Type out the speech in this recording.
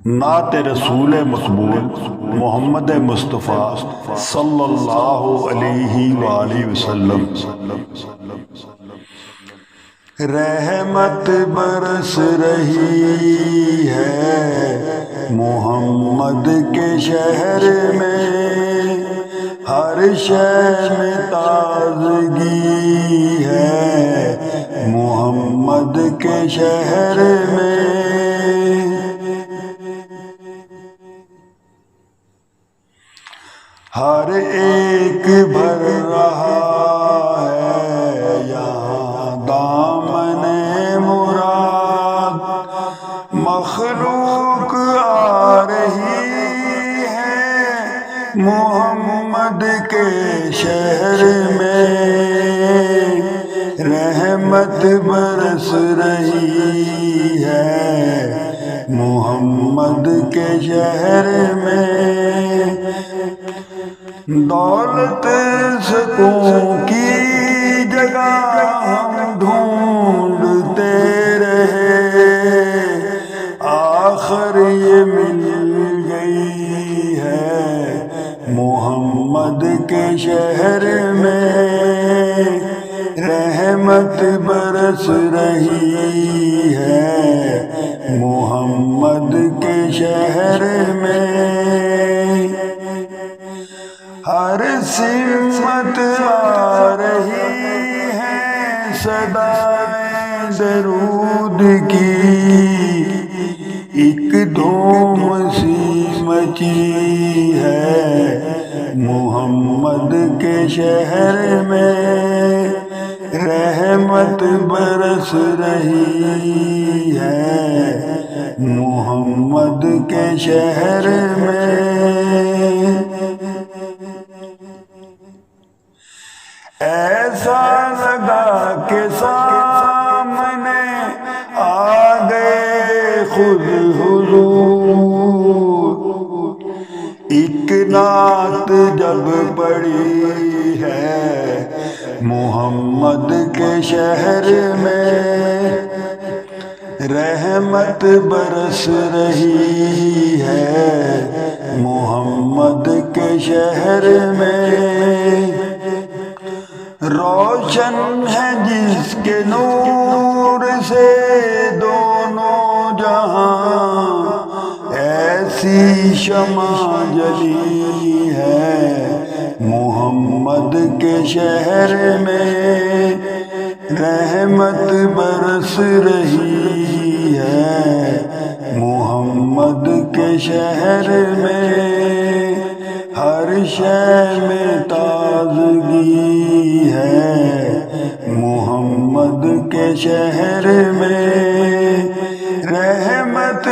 نعت رسول مقبول محمد مصطفیٰ صلی اللہ علیہ وآلہ وسلم۔ رحمت برس رہی ہے محمد کے شہر میں، ہر شے میں تازگی ہے محمد کے شہر میں۔ ہر ایک بھر رہا ہے یہاں دامن مراد، مخلوق آ رہی ہے محمد کے شہر میں، رحمت برس رہی ہے محمد کے شہر میں۔ دولت سکون کی جگہ ہم ڈھونڈتے رہے، آخر یہ مل گئی ہے محمد کے شہر میں، رحمت برس رہی ہے محمد کے شہر میں۔ ہر سمت آ رہی ہے صدائیں درود کی، ایک دھوم سی مچی ہے محمد کے شہر میں، رحمت برس رہی ہے محمد کے شہر میں۔ ایسا لگا کہ سامنے آ گئے خود حضور، ایک نعت جب پڑی ہے محمد کے شہر میں، رحمت برس رہی ہے محمد کے شہر میں۔ روشن ہے جس کے نور سے دونوں جہاں، ایسی شمع جلی ہے محمد کے شہر میں، رحمت برس رہی ہے محمد کے شہر میں، ہر شے میں تازگی ہے محمد کے شہر میں، رحمت